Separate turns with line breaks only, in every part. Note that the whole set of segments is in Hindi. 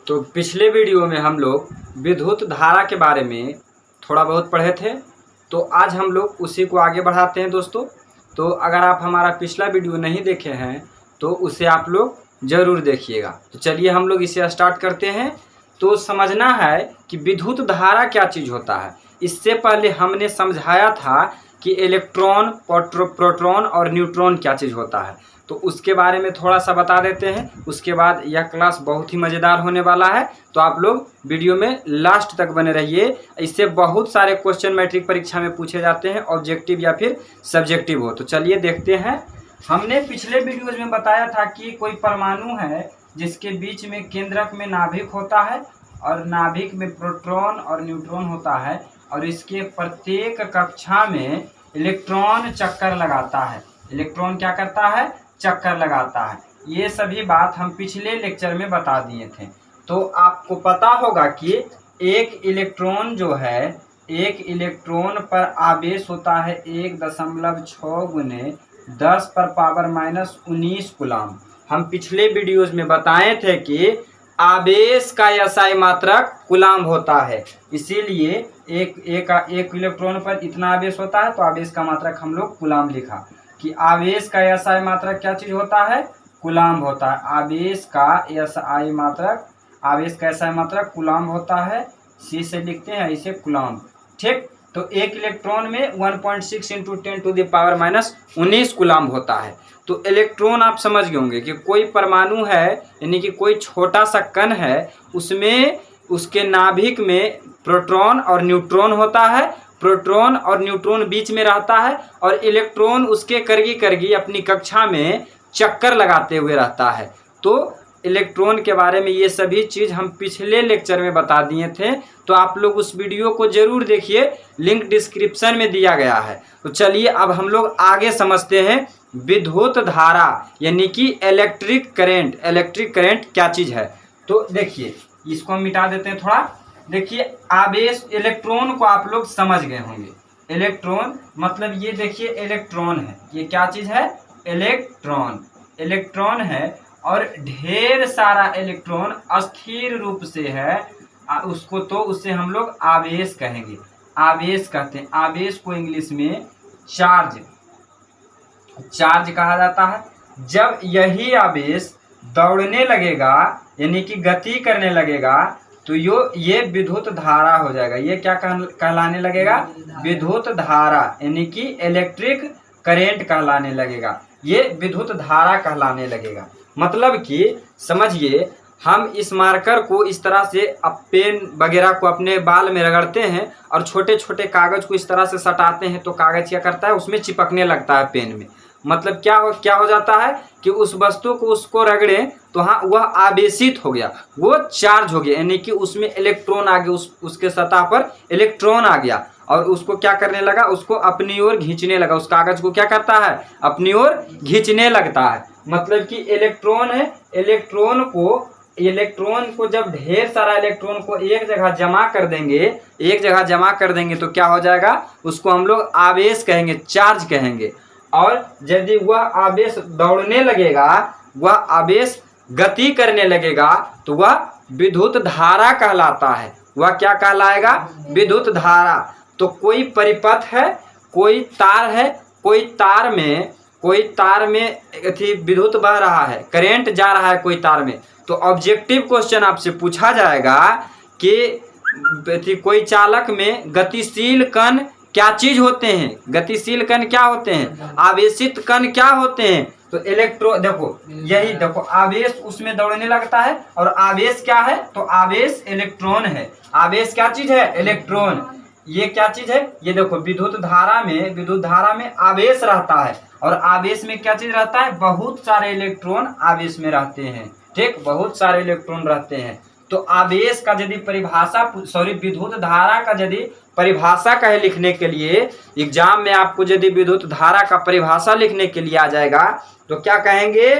तो पिछले वीडियो में हम लोग विद्युत धारा के बारे में थोड़ा बहुत पढ़े थे। तो आज हम लोग उसी को आगे बढ़ाते हैं दोस्तों। तो अगर आप हमारा पिछला वीडियो नहीं देखे हैं तो उसे आप लोग ज़रूर देखिएगा। तो चलिए हम लोग इसे स्टार्ट करते हैं। तो समझना है कि विद्युत धारा क्या चीज़ होता है। इससे पहले हमने समझाया था कि इलेक्ट्रॉन, प्रोटॉन और न्यूट्रॉन क्या चीज़ होता है। तो उसके बारे में थोड़ा सा बता देते हैं। उसके बाद यह क्लास बहुत ही मज़ेदार होने वाला है। तो आप लोग वीडियो में लास्ट तक बने रहिए। इससे बहुत सारे क्वेश्चन मैट्रिक परीक्षा में पूछे जाते हैं, ऑब्जेक्टिव या फिर सब्जेक्टिव हो। तो चलिए देखते हैं। हमने पिछले वीडियोज में बताया था कि कोई परमाणु है जिसके बीच में केंद्रक में नाभिक होता है और नाभिक में प्रोटॉन और न्यूट्रॉन होता है और इसके प्रत्येक कक्षा में इलेक्ट्रॉन चक्कर लगाता है। इलेक्ट्रॉन क्या करता है? चक्कर लगाता है। ये सभी बात हम पिछले लेक्चर में बता दिए थे। तो आपको पता होगा कि एक इलेक्ट्रॉन जो है, एक इलेक्ट्रॉन पर आवेश होता है 1.6 गुने 10 पर पावर -19 कूलम। हम पिछले वीडियोज में बताए थे कि आवेश का एसआई मात्रक कूलम होता है। इसीलिए एक इलेक्ट्रॉन पर इतना आवेश होता है तो आवेश का मात्रक हम लोग कूलम लिखा कि आवेश का एसआई मात्रक क्या चीज होता है? कूलम होता है। आवेश का एसआई मात्रक कूलम होता है। सी से लिखते हैं इसे कूलम। ठीक। तो एक इलेक्ट्रॉन में 1.6 × 10⁻⁻19 कूलम होता है। तो इलेक्ट्रॉन आप समझ गए होंगे कि कोई परमाणु है, यानी कि कोई छोटा सा कण है, उसमें उसके नाभिक में प्रोटॉन और न्यूट्रॉन होता है। प्रोटॉन और न्यूट्रॉन बीच में रहता है और इलेक्ट्रॉन उसके करगी अपनी कक्षा में चक्कर लगाते हुए रहता है। तो इलेक्ट्रॉन के बारे में ये सभी चीज़ हम पिछले लेक्चर में बता दिए थे। तो आप लोग उस वीडियो को जरूर देखिए, लिंक डिस्क्रिप्शन में दिया गया है। तो चलिए अब हम लोग आगे समझते हैं विद्युत धारा यानी कि इलेक्ट्रिक करंट। इलेक्ट्रिक करंट क्या चीज़ है? तो देखिए, इसको हम मिटा देते हैं थोड़ा। देखिए, आवेश, इलेक्ट्रॉन को आप लोग समझ गए होंगे। इलेक्ट्रॉन मतलब ये देखिए इलेक्ट्रॉन है। ये क्या चीज़ है? इलेक्ट्रॉन है और ढेर सारा इलेक्ट्रॉन अस्थिर रूप से है उसको, तो उससे हम लोग आवेश कहेंगे। आवेश कहते हैं। आवेश को इंग्लिश में चार्ज कहा जाता है। जब यही आवेश दौड़ने लगेगा यानी कि गति करने लगेगा तो ये विद्युत धारा हो जाएगा। ये क्या कहलाने लगेगा? विद्युत धारा यानी कि इलेक्ट्रिक करंट कहलाने लगेगा। ये विद्युत धारा कहलाने लगेगा। मतलब कि समझिए, हम इस मार्कर को इस तरह से पेन वगैरह को अपने बाल में रगड़ते हैं और छोटे छोटे कागज को इस तरह से सटाते हैं तो कागज क्या करता है? उसमें चिपकने लगता है पेन में। मतलब क्या हो जाता है कि उस वस्तु को उसको रगड़ें तो हाँ, वह आवेशित हो गया, वो चार्ज हो गया, यानी कि उसमें इलेक्ट्रॉन आ गया, उसके सतह पर इलेक्ट्रॉन आ गया और उसको क्या करने लगा? उसको अपनी ओर खींचने लगा। उस कागज को क्या करता है? अपनी ओर खींचने लगता है। मतलब कि इलेक्ट्रॉन है, इलेक्ट्रॉन को जब ढेर सारा इलेक्ट्रॉन को एक जगह जमा कर देंगे तो क्या हो जाएगा? उसको हम लोग आवेश कहेंगे, चार्ज कहेंगे। और यदि वह आवेश दौड़ने लगेगा, वह आवेश गति करने लगेगा तो वह विद्युत धारा कहलाता है। वह क्या कहलाएगा? विद्युत धारा। तो कोई परिपथ है, कोई तार है, कोई तार में विद्युत बह रहा है, करंट जा रहा है कोई तार में। तो ऑब्जेक्टिव क्वेश्चन आपसे पूछा जाएगा कि कोई चालक में गतिशील कण क्या चीज होते हैं? गतिशील कण क्या होते हैं? आवेशित कण क्या होते हैं? तो देखो आवेश उसमें दौड़ने लगता है और आवेश क्या है? तो आवेश इलेक्ट्रॉन है। आवेश क्या चीज है? इलेक्ट्रॉन। ये क्या चीज है? ये देखो, विद्युत धारा में आवेश रहता है और आवेश में क्या चीज रहता है? बहुत सारे इलेक्ट्रॉन आवेश में रहते हैं। ठीक, बहुत सारे इलेक्ट्रॉन रहते हैं। तो आवेश का यदि विद्युत धारा का यदि परिभाषा कहे लिखने के लिए, एग्जाम में आपको यदि विद्युत धारा का परिभाषा लिखने के लिए आ जाएगा तो क्या कहेंगे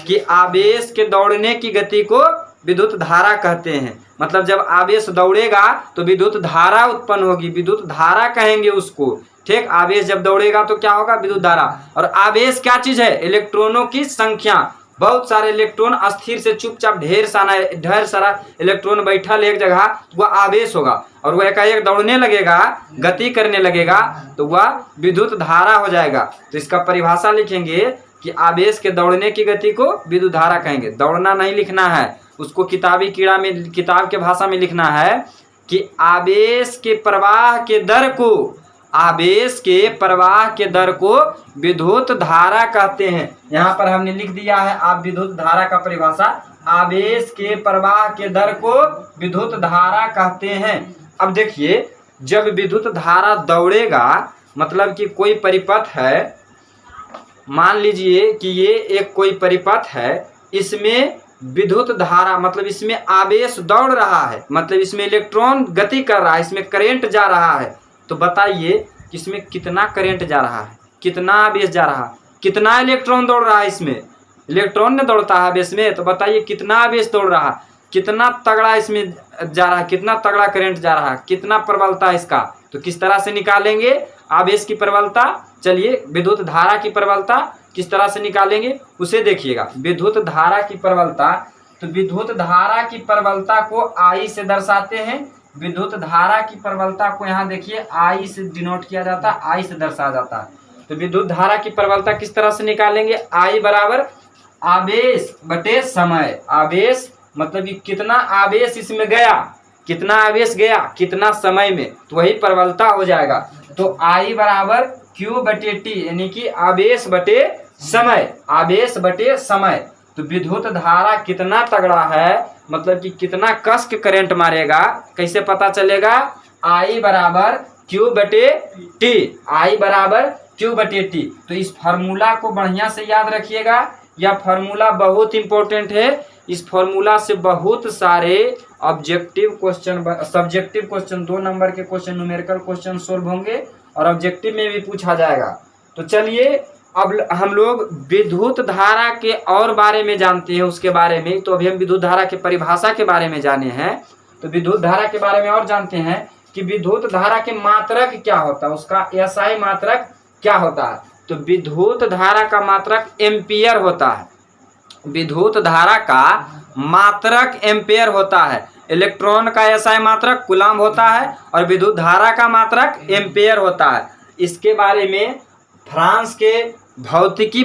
कि आवेश के दौड़ने की गति को विद्युत धारा कहते हैं। मतलब जब आवेश दौड़ेगा तो विद्युत धारा उत्पन्न होगी, विद्युत धारा कहेंगे उसको। ठीक, आवेश जब दौड़ेगा तो क्या होगा? विद्युत धारा। और आवेश क्या चीज है? इलेक्ट्रॉनों की संख्या। बहुत सारे इलेक्ट्रॉन अस्थिर से चुपचाप ढेर सारा इलेक्ट्रॉन बैठल एक जगह, तो वह आवेश होगा और वह एकाएक दौड़ने लगेगा, गति करने लगेगा, तो वह विद्युत धारा हो जाएगा। तो इसका परिभाषा लिखेंगे कि आवेश के दौड़ने की गति को विद्युत धारा कहेंगे। दौड़ना नहीं लिखना है, उसको किताबी कीड़ा में, किताब के भाषा में लिखना है कि आवेश के प्रवाह के दर को, आवेश के प्रवाह के दर को विद्युत धारा कहते हैं। यहाँ पर हमने लिख दिया है आप विद्युत धारा का परिभाषा, आवेश के प्रवाह के दर को विद्युत धारा कहते हैं। अब देखिए, जब विद्युत धारा दौड़ेगा, मतलब कि कोई परिपथ है, मान लीजिए कि ये एक कोई परिपथ है, इसमें विद्युत धारा मतलब इसमें आवेश दौड़ रहा है, मतलब इसमें इलेक्ट्रॉन गति कर रहा है, इसमें करंट जा रहा है। तो बताइए कि इसमें कितना करंट जा रहा है, कितना आवेश जा रहा है, कितना इलेक्ट्रॉन दौड़ रहा है। इसमें इलेक्ट्रॉन ने दौड़ता है आवेश में, तो बताइए कितना आवेश दौड़ रहा है, कितना तगड़ा इसमें जा रहा है, कितना तगड़ा करंट जा रहा है, कितना प्रबलता है इसका। तो किस तरह से निकालेंगे आवेश की प्रबलता? चलिए, विद्युत धारा की प्रबलता किस तरह से निकालेंगे उसे देखिएगा। विद्युत धारा की प्रबलता, तो विद्युत धारा की प्रबलता को आई से दर्शाते हैं। विद्युत धारा की प्रबलता को यहाँ देखिए आई से डिनोट किया जाता है, आई से दर्शाया जाता है। तो विद्युत धारा की प्रबलता किस तरह से निकालेंगे? आई बराबर आवेश बटे समय। आवेश मतलब कि कितना आवेश इसमें गया, कितना आवेश गया कितना समय में, तो वही प्रबलता हो जाएगा। तो आई बराबर क्यू बटे टी, यानी कि आवेश बटे समय, आवेश बटे समय। तो विद्युत धारा कितना तगड़ा है, मतलब कि कितना कस के करंट मारेगा, कैसे पता चलेगा? आई बराबर क्यू बटे टी, आई बराबर क्यू बटे टी। तो इस फार्मूला को बढ़िया से याद रखिएगा, यह फार्मूला बहुत इंपॉर्टेंट है। इस फार्मूला से बहुत सारे objective question, subjective question, 2 number के क्वेश्चन, न्यूमेरिकल क्वेश्चन सोल्व होंगे और ऑब्जेक्टिव में भी पूछा जाएगा। तो चलिए अब हम लोग विद्युत धारा के और बारे में जानते हैं, उसके बारे में। तो अभी हम विद्युत धारा के परिभाषा के बारे में जाने हैं, तो विद्युत धारा के बारे में और जानते हैं कि विद्युत धारा के मात्रक क्या होता है, उसका एसआई मात्रक क्या होता है। तो विद्युत धारा का मात्रक एम्पियर होता है, विद्युत धारा का मात्रक एम्पियर होता है। इलेक्ट्रॉन का एसआई मात्रक कूलम्ब होता है और विद्युत धारा का मात्रक एम्पियर होता है। इसके बारे में फ्रांस के भौतिकी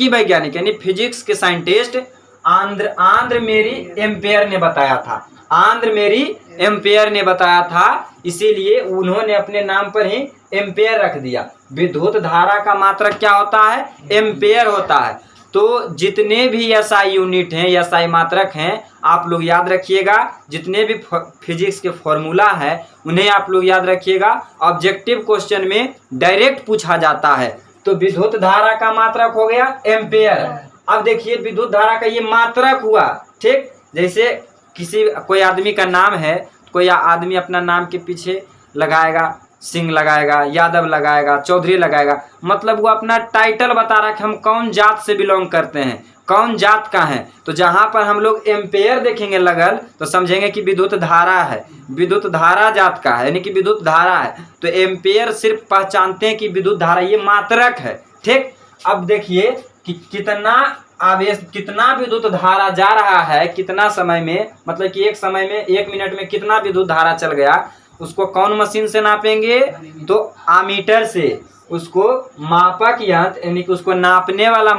वैज्ञानिक यानी फिजिक्स के साइंटिस्ट आंद्र मेरी एम्पियर ने बताया था, आंद्र मेरी एम्पियर ने बताया था, इसीलिए उन्होंने अपने नाम पर ही एम्पियर रख दिया। विद्युत धारा का मात्रक क्या होता है? एम्पियर होता है। तो जितने भी एसआई यूनिट हैं, एसआई मात्रक हैं, आप लोग याद रखिएगा। जितने भी फिजिक्स के फॉर्मूला है उन्हें आप लोग याद रखिएगा, ऑब्जेक्टिव क्वेश्चन में डायरेक्ट पूछा जाता है। तो विद्युत धारा का मात्रक हो गया एम्पियर। अब देखिए विद्युत धारा का ये मात्रक हुआ, ठीक। जैसे कोई आदमी का नाम है, कोई आदमी अपना नाम के पीछे लगाएगा, सिंह लगाएगा, यादव लगाएगा, चौधरी लगाएगा, मतलब वो अपना टाइटल बता रहा है कि हम कौन जात से बिलोंग करते हैं, कौन जात का है। तो जहाँ पर हम लोग एम्पेयर देखेंगे लगल, तो समझेंगे कि विद्युत धारा है, विद्युत धारा जात का है, यानी कि विद्युत धारा है। तो एम्पेयर सिर्फ पहचानते हैं कि विद्युत धारा ये मात्रक है, ठीक। अब देखिए कि कितना आवेश, कितना विद्युत धारा जा रहा है कितना समय में, मतलब कि एक समय में 1 मिनट में कितना विद्युत धारा चल गया, उसको कौन मशीन से नापेंगे? तो आमीटर से। उसको मापक यंत्र यानी कि उसको नापने वाला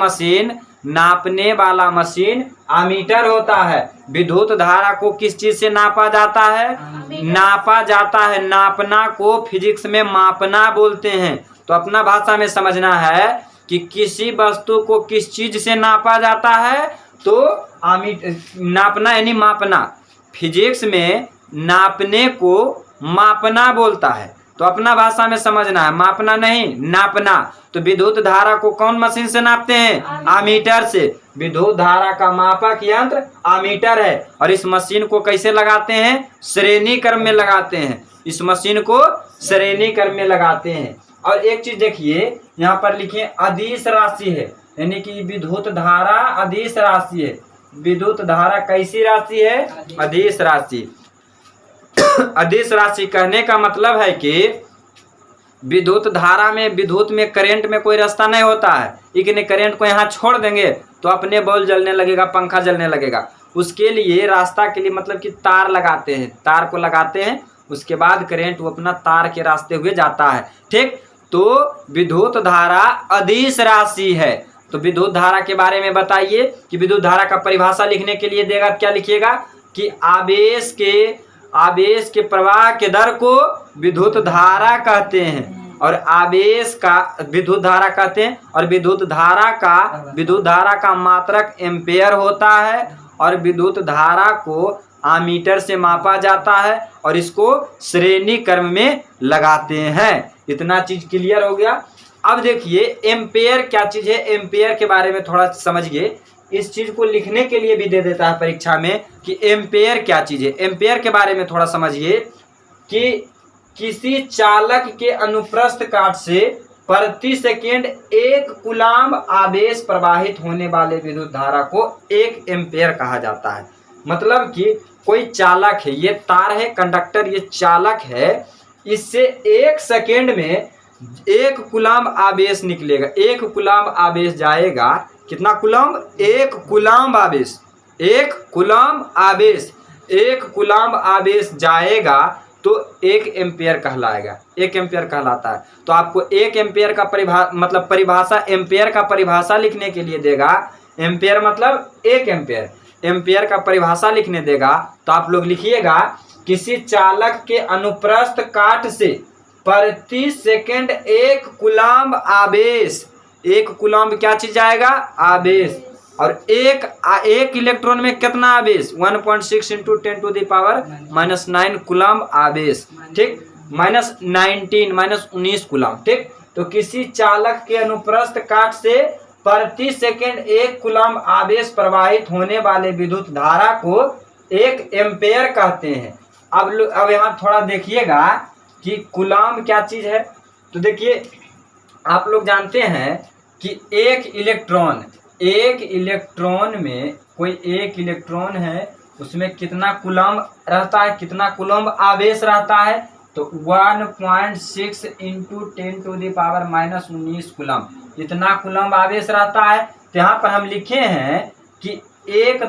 मशीन आमीटर होता है। विद्युत धारा को किस चीज से नापा जाता है? नापा जाता है। नापना को फिजिक्स में मापना बोलते हैं। तो अपना भाषा में समझना है कि किसी वस्तु को किस चीज से नापा जाता है, तो नापना यानी मापना। फिजिक्स में नापने को मापना बोलता है, तो अपना भाषा में समझना है, मापना नहीं नापना। तो विद्युत धारा को कौन मशीन से नापते हैं? आमीटर से। विद्युत धारा का मापक यंत्र आमीटर है। और इस मशीन को कैसे लगाते हैं? श्रेणी क्रम में लगाते हैं। इस मशीन को श्रेणी क्रम में लगाते हैं। और एक चीज देखिए, यहाँ पर लिखे अदिश राशि है, यानी कि विद्युत धारा अदिश राशि है। विद्युत धारा कैसी राशि है? अदिश राशि। अदिश राशि कहने का मतलब है कि विद्युत धारा में, विद्युत में, करंट में कोई रास्ता नहीं होता है। लेकिन करंट को यहाँ छोड़ देंगे तो अपने बल्ब जलने लगेगा, पंखा जलने लगेगा। उसके लिए रास्ता के लिए मतलब कि तार लगाते हैं, तार को लगाते हैं, उसके बाद करंट वो अपना तार के रास्ते हुए जाता है। ठीक, तो विद्युत धारा अदिश राशि है। तो विद्युत धारा के बारे में बताइए कि विद्युत धारा का परिभाषा लिखने के लिए देगा, क्या लिखिएगा कि आवेश के प्रवाह के दर को विद्युत धारा कहते हैं, और आवेश का विद्युत धारा कहते हैं, और विद्युत धारा का मात्रक एम्पेयर होता है, और विद्युत धारा को आमीटर से मापा जाता है, और इसको श्रेणी क्रम में लगाते हैं। इतना चीज क्लियर हो गया। अब देखिए एम्पेयर क्या चीज है, एम्पेयर के बारे में थोड़ा समझिए। इस चीज को लिखने के लिए भी दे देता है परीक्षा में कि एम्पेयर क्या चीज है। एम्पेयर के बारे में थोड़ा समझिए कि किसी चालक के अनुप्रस्थ काट से प्रति सेकेंड 1 कूलाम्ब आवेश प्रवाहित होने वाले विद्युत धारा को 1 एम्पेयर कहा जाता है। मतलब कि कोई चालक है, ये तार है, कंडक्टर, ये चालक है, इससे 1 सेकेंड में 1 कूलाम्ब आवेश निकलेगा। 1 कूलाम्ब आवेश जाएगा, कितना कूलाम्ब? 1 कूलाम्ब आवेश, 1 कूलाम्ब आवेश, 1 कूलाम्ब आवेश जाएगा तो 1 एम्पेयर कहलाएगा, 1 एम्पेयर कहलाता है। तो आपको 1 एम्पेयर का परिभाषा एम्पेयर का परिभाषा लिखने के लिए देगा। एम्पेयर मतलब 1 एम्पेयर, एम्पेयर का परिभाषा लिखने देगा। तो आप लोग लिखिएगा किसी चालक के अनुप्रस्थ काट से प्रति सेकेंड 1 कूलाम्ब आवेश, 1 कूलाम्ब क्या चीज आएगा? आवेश। और एक इलेक्ट्रॉन में कितना आवेश? 1.6 इंटू 10⁻⁻⁹ कूलाम्ब आवेश। ठीक, -19 कूलाम्ब। ठीक, तो किसी चालक के अनुप्रस्थ काट से प्रति सेकेंड 1 कूलाम्ब आवेश प्रवाहित होने वाले विद्युत धारा को 1 एम्पेयर कहते हैं। अब यहाँ थोड़ा देखिएगा कि कूलाम्ब क्या चीज है। तो देखिए आप लोग जानते हैं कि एक इलेक्ट्रॉन में कोई एक इलेक्ट्रॉन है, उसमें कितना कूलाम्ब रहता है, कितना कूलाम्ब आवेश रहता है? तो 1.6 इंटू 10⁻⁻⁹ कूलाम्ब, इतना कूलाम्ब आवेश रहता है। तो यहाँ पर हम लिखे हैं कि 1.6 ×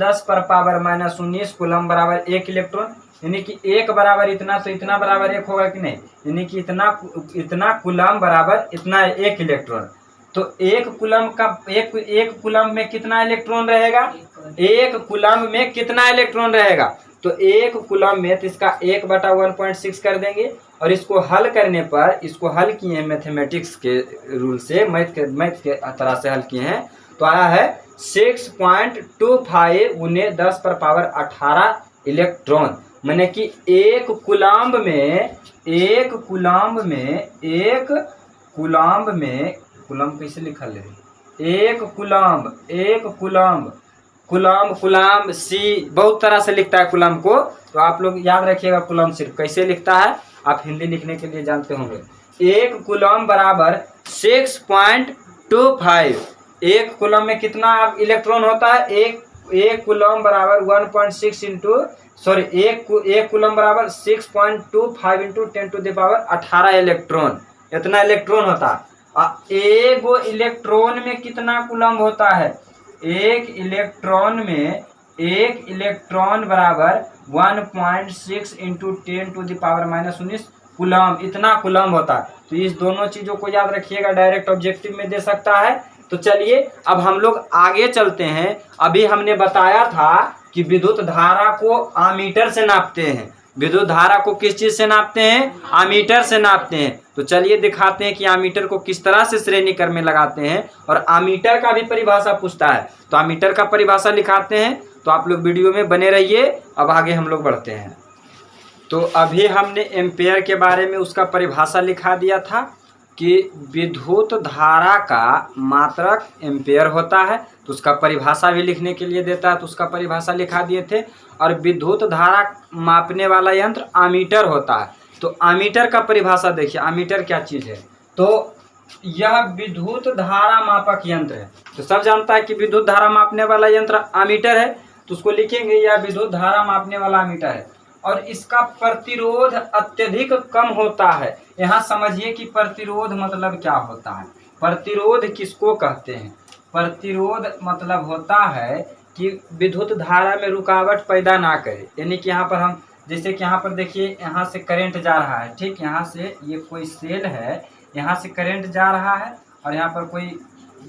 10⁻⁻⁹ कूलाम्ब बराबर 1 इलेक्ट्रॉन, यानी कि 1 बराबर इतना, तो इतना बराबर 1 होगा कि नहीं? यानी कि इतना कूलाम्ब बराबर इतना 1 इलेक्ट्रॉन। तो 1 कूलाम्ब का एक कूलाम्ब में कितना इलेक्ट्रॉन रहेगा? 1 कूलाम्ब में कितना इलेक्ट्रॉन रहेगा? तो 1 कूलाम्ब में, तो इसका 1/1.6 कर देंगे, और इसको हल करने पर, इसको हल किए हैं मैथमेटिक्स के रूल से, मैथ के तरह से हल किए हैं, तो आया है 6.25 × 10⁻18 इलेक्ट्रॉन। माने कि 1 कूलाम्ब में कूलाम्ब कैसे लिखल है? 1 कूलाम्ब सी बहुत तरह से लिखता है कूलाम्ब को, तो आप लोग याद रखिएगा कूलाम्ब सिर्फ कैसे लिखता है, आप हिंदी लिखने के लिए जानते होंगे। 1 कूलाम्ब बराबर 6.25, 1 कूलाम्ब में कितना इलेक्ट्रॉन होता है? 1 कूलाम्ब बराबर 1.6 इंटू 1 कूलाम्ब बराबर 6.25 इंटू 10⁻18 इलेक्ट्रॉन, इतना इलेक्ट्रॉन होता है। एगो इलेक्ट्रॉन में कितना कूलाम्ब होता है? एक इलेक्ट्रॉन बराबर 1.6 इंटू 10⁻⁻⁹ कूलाम्ब, इतना कूलाम्ब होता है। तो इस दोनों चीजों को याद रखिएगा, डायरेक्ट ऑब्जेक्टिव में दे सकता है। तो चलिए अब हम लोग आगे चलते हैं। अभी हमने बताया था कि विद्युत धारा को आमीटर से नापते हैं। विद्युत धारा को किस चीज से नापते हैं? आमीटर से नापते हैं। तो चलिए दिखाते हैं कि आमीटर को किस तरह से श्रेणी क्रम में लगाते हैं, और आमीटर का भी परिभाषा पूछता है। तो आमीटर का परिभाषा लिखाते हैं। तो आप लोग वीडियो में बने रहिए, अब आगे हम लोग बढ़ते हैं। तो अभी हमने एम्पेयर के बारे में उसका परिभाषा लिखा दिया था कि विद्युत धारा का मात्रक एम्पेयर होता है, तो उसका परिभाषा भी लिखने के लिए देता है, तो उसका परिभाषा लिखा दिए थे। और विद्युत धारा मापने वाला यंत्र आमीटर होता है। तो आमीटर का परिभाषा देखिए, आमीटर क्या चीज़ है? तो यह विद्युत धारा मापक यंत्र है। तो सब जानता है कि विद्युत धारा मापने वाला यंत्र आमीटर है, तो उसको लिखेंगे यह विद्युत धारा मापने वाला आमीटर है। और इसका प्रतिरोध अत्यधिक कम होता है। यहाँ समझिए कि प्रतिरोध मतलब क्या होता है। प्रतिरोध किसको कहते हैं? प्रतिरोध मतलब होता है कि विद्युत धारा में रुकावट पैदा ना करे। यानी कि यहाँ पर हम जैसे कि यहाँ पर देखिए, यहाँ से करंट जा रहा है, ठीक, यहाँ से ये कोई सेल है, यहाँ से करंट जा रहा है और यहाँ पर कोई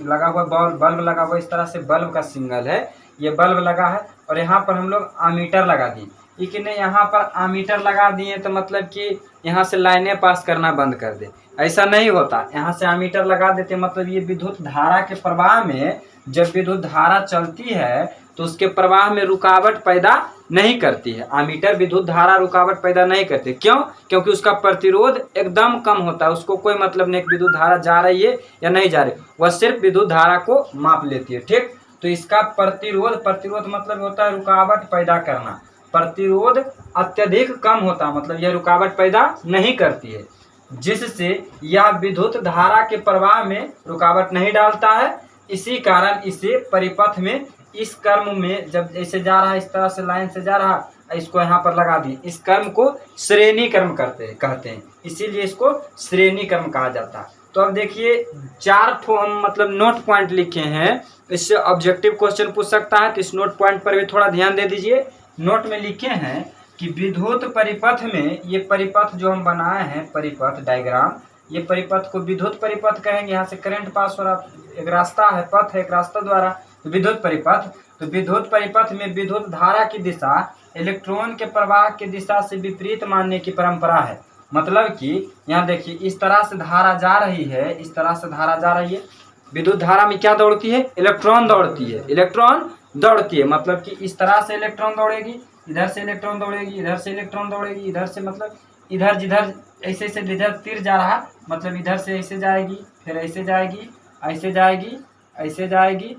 लगा हुआ बल्ब लगा हुआ, इस तरह से बल्ब का सिग्नल है, ये बल्ब लगा है और यहाँ पर हम लोग आमीटर लगा दिए। लेकिन यहाँ पर आमीटर लगा दिए तो मतलब कि यहाँ से लाइनें पास करना बंद कर दे, ऐसा नहीं होता। यहाँ से आमीटर लगा देते मतलब ये विद्युत धारा के प्रवाह में, जब विद्युत धारा चलती है तो उसके प्रवाह में रुकावट पैदा नहीं करती है। आमीटर विद्युत धारा रुकावट पैदा नहीं करती। क्यों? क्योंकि उसका प्रतिरोध एकदम कम होता है। उसको कोई मतलब नहीं विद्युत धारा जा रही है या नहीं जा रही, वह सिर्फ विद्युत धारा को माप लेती है, ठीक। तो इसका प्रतिरोध मतलब होता है रुकावट पैदा करना। प्रतिरोध अत्यधिक कम होता मतलब यह रुकावट पैदा नहीं करती है, जिससे यह विद्युत धारा के प्रवाह में रुकावट नहीं डालता है। इसी कारण इसे परिपथ में इस क्रम में जब ऐसे जा रहा है, इस तरह से लाइन से जा रहा है, इसको यहाँ पर लगा दिए, इस क्रम को श्रेणी क्रम कहते हैं, इसीलिए इसको श्रेणी क्रम कहा जाता है। तो अब देखिए 4 ठो हम मतलब नोट पॉइंट लिखे हैं, इससे ऑब्जेक्टिव क्वेश्चन पूछ सकता है, तो इस नोट पॉइंट पर भी थोड़ा ध्यान दे दीजिए। नोट में लिखे हैं कि विद्युत परिपथ में, ये परिपथ जो हम बनाए हैं परिपथ डायग्राम, ये परिपथ को विद्युत परिपथ कहेंगे। यहाँ से करंट पास हो रहा, एक रास्ता है, पथ है, एक रास्ता द्वारा, तो विद्युत परिपथ। तो विद्युत परिपथ में विद्युत धारा की दिशा इलेक्ट्रॉन के प्रवाह की दिशा से विपरीत मानने की परंपरा है। मतलब कि यहाँ देखिए इस तरह से धारा जा रही है, इस तरह से धारा जा रही है। विद्युत धारा में क्या दौड़ती है? इलेक्ट्रॉन दौड़ती है, इलेक्ट्रॉन दौड़ती है। मतलब कि इस तरह से इलेक्ट्रॉन दौड़ेगी, इधर से इलेक्ट्रॉन दौड़ेगी, इधर से इलेक्ट्रॉन दौड़ेगी, इधर से मतलब इधर जिधर ऐसे इधर तीर जा रहा, मतलब इधर से ऐसे जाएगी, फिर ऐसे जाएगी, ऐसे जाएगी, ऐसे जाएगी,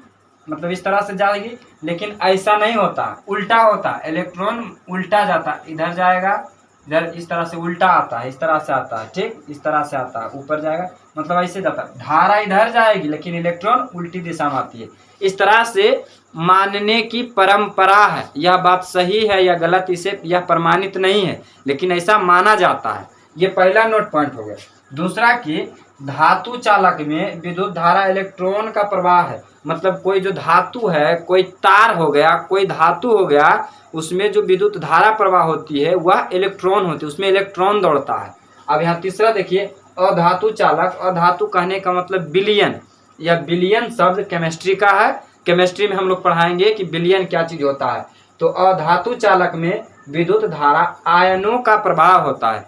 मतलब इस तरह से जाएगी। लेकिन ऐसा नहीं होता, उल्टा होता, इलेक्ट्रॉन उल्टा जाता, इधर जाएगा, इधर इस तरह से उल्टा आता है, इस तरह से आता है, ठीक, इस तरह से आता है, ऊपर जाएगा, मतलब ऐसे जाता है। धारा इधर जाएगी लेकिन इलेक्ट्रॉन उल्टी दिशा में आती है। इस तरह से मानने की परंपरा है। यह बात सही है या गलत, इसे यह प्रमाणित नहीं है, लेकिन ऐसा माना जाता है। ये पहला नोट पॉइंट हो गया। दूसरा कि धातु चालक में विद्युत धारा इलेक्ट्रॉन का प्रवाह है। मतलब कोई जो धातु है, कोई तार हो गया, कोई धातु हो गया, उसमें जो विद्युत धारा प्रवाह होती है वह इलेक्ट्रॉन होती है, उसमें इलेक्ट्रॉन दौड़ता है। अब यहाँ तीसरा देखिए, अधातु चालक। अधातु कहने का मतलब बिलियन, या बिलियन शब्द केमिस्ट्री का है। केमिस्ट्री में हम लोग पढ़ाएंगे कि बिलियन क्या चीज होता है। तो अधातु चालक में विद्युत धारा आयनों का प्रभाव होता है।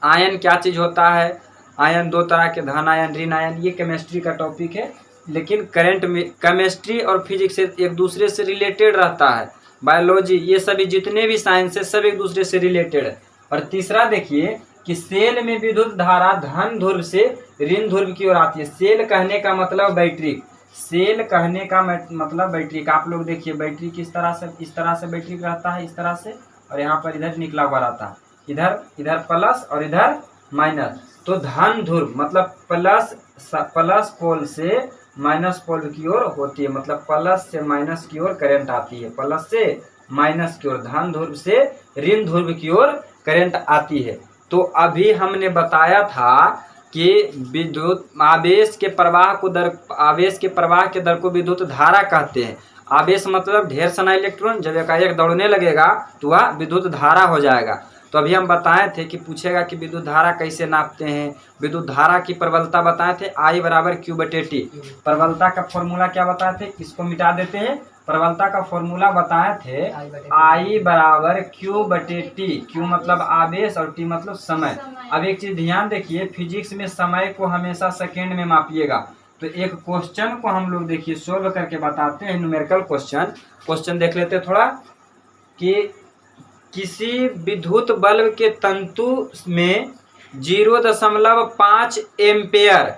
आयन क्या चीज होता है? आयन दो तरह के, धन आयन, ऋण आयन, ये केमिस्ट्री का टॉपिक है। लेकिन करंट में केमिस्ट्री और फिजिक्स एक दूसरे से रिलेटेड रहता है। बायोलॉजी, ये सभी जितने भी साइंस है सब एक दूसरे से रिलेटेड है। और तीसरा देखिए कि सेल में विद्युत धारा धन ध्रुव से ऋण ध्रुव की ओर आती है। सेल कहने का मतलब बैटरी, सेल कहने का मतलब बैटरी का। आप लोग देखिए बैटरी किस तरह से, इस तरह से बैटरी रहता है, इस तरह से, और यहाँ पर इधर निकला हुआ रहता है, इधर प्लस और इधर माइनस। तो धन ध्रुव मतलब प्लस पोल से माइनस पोल की ओर होती है, मतलब प्लस से माइनस की ओर करंट आती है, प्लस से माइनस की ओर, धन ध्रुव से ऋण ध्रुव की ओर करंट आती है। तो अभी हमने बताया था कि विद्युत आवेश के प्रवाह के दर को विद्युत धारा कहते हैं। आवेश मतलब ढेर सारा इलेक्ट्रॉन, जब एकाएक दौड़ने लगेगा तो वह विद्युत धारा हो जाएगा। तो अभी हम बताए थे कि पूछेगा कि विद्युत धारा कैसे नापते हैं। विद्युत धारा की प्रबलता बताए थे, I बराबर Q/T। प्रबलता का फॉर्मूला क्या बताए थे? इसको मिटा देते हैं। प्रबलता का फॉर्मूला बताए थे I बराबर Q/T। Q मतलब आवेश और T मतलब समय। अब एक चीज ध्यान देखिए, फिजिक्स में समय को हमेशा सेकेंड में मापिएगा। तो एक क्वेश्चन को हम लोग देखिए सोल्व करके बताते हैं, न्यूमेरिकल क्वेश्चन देख लेते हैं थोड़ा। कि किसी विद्युत बल्ब के तंतु में 0.5 एम्पेयर,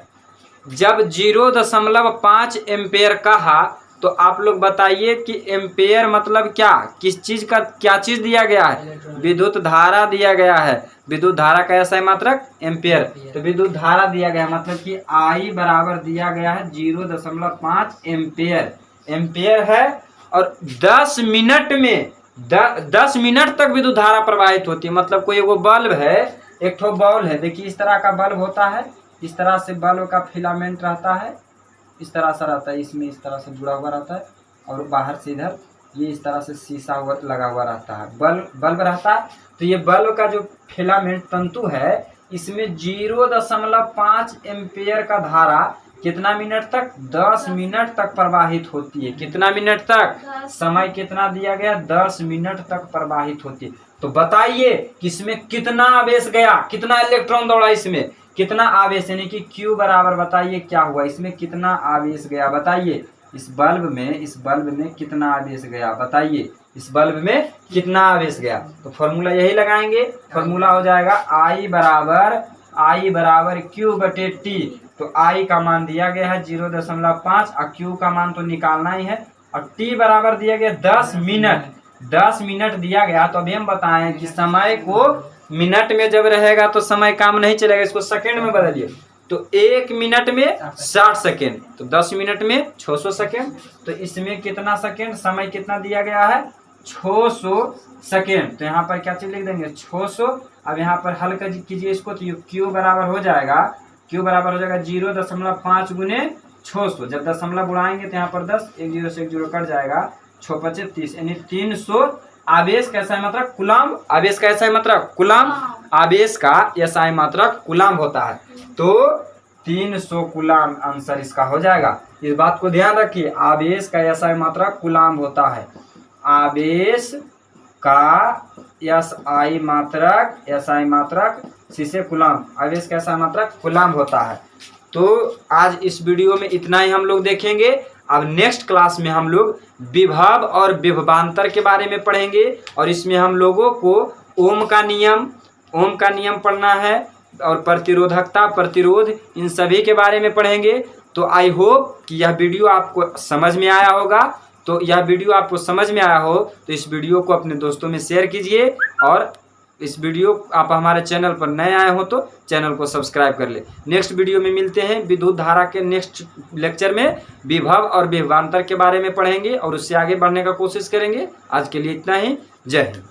जब 0.5 एम्पेयर कहा तो आप लोग बताइए कि एम्पेयर मतलब क्या, किस चीज का, क्या चीज दिया गया है? विद्युत धारा दिया गया है। विद्युत धारा का ऐसा है मात्रक एम्पेयर। तो विद्युत धारा दिया गया मतलब कि I बराबर दिया गया है 0.5 एम्पेयर है। और 10 मिनट में 10 मिनट तक विद्युत धारा प्रवाहित होती है। मतलब कोई वो बल्ब है, एक ठो बॉल है, देखिए इस तरह का बल्ब होता है, इस तरह से बल्ब का फिलामेंट रहता है, इस तरह से रहता है, इसमें इस तरह से जुड़ा हुआ रहता है, और बाहर से इधर ये इस तरह से शीशा हुआ लगा हुआ रहता है, बल्ब रहता है। तो ये बल्ब का जो फिलामेंट तंतु है, इसमें 0.5 एम्पियर का धारा कितना मिनट तक, 10 मिनट तक प्रवाहित होती है। कितना मिनट तक, समय कितना दिया गया, 10 मिनट तक प्रवाहित होती है। तो बताइए कि इसमें कितना आवेश गया, कितना इलेक्ट्रॉन दौड़ा, इसमें कितना आवेश, यानी कि Q बराबर बताइए क्या हुआ, इसमें कितना आवेश गया बताइए। इस बल्ब में कितना आवेश गया बताइए, इस बल्ब में कितना आवेश गया। तो फॉर्मूला यही लगाएंगे, फॉर्मूला हो जाएगा I बराबर Q/T। तो I का मान दिया गया है 0.5 और Q का मान तो निकालना ही है, और T बराबर दिया गया 10 मिनट। 10 मिनट दिया गया। तो अभी हम बताएं कि समय को मिनट में जब रहेगा तो समय काम नहीं चलेगा, इसको सेकंड में बदलिए। तो 1 मिनट में 60 सेकेंड, तो 10 मिनट में 600 सेकेंड। तो इसमें कितना सेकेंड, समय कितना दिया गया है, 600 सेकेंड। तो यहाँ पर क्या चीज लिख देंगे, 600। अब यहाँ पर हल कीजिए इसको, तो Q बराबर हो जाएगा 0.5 गुने 600। जब दशमलव बुलाएंगे तो यहाँ पर 10, 1 0 से 1 0 कट जाएगा, 6 5 30, यानी 300। आवेश का SI मात्रक कूलम्ब, आवेश का SI मात्रक कूलम्ब, आवेश का SI मात्रक कूलम्ब होता है। तो 300 कूलम्ब आंसर इसका हो जाएगा। इस बात को ध्यान रखिए, आवेश का SI मात्रक कूलम्ब होता है। आवेश का SI मात्रक शीशे कूलम्ब, आवेश का SI मात्रक कूलम्ब होता है। तो आज इस वीडियो में इतना ही हम लोग देखेंगे। अब नेक्स्ट क्लास में हम लोग विभव और विभवांतर के बारे में पढ़ेंगे, और इसमें हम लोगों को ओम का नियम पढ़ना है, और प्रतिरोधकता, प्रतिरोध, इन सभी के बारे में पढ़ेंगे। तो आई होप कि यह वीडियो आपको समझ में आया होगा। तो यह वीडियो आपको समझ में आया हो तो इस वीडियो को अपने दोस्तों में शेयर कीजिए, और इस वीडियो आप हमारे चैनल पर नए आए हो तो चैनल को सब्सक्राइब कर ले। नेक्स्ट वीडियो में मिलते हैं। विद्युत धारा के नेक्स्ट लेक्चर में विभव और विभवांतर के बारे में पढ़ेंगे और उससे आगे बढ़ने का कोशिश करेंगे। आज के लिए इतना ही। जय हिंद।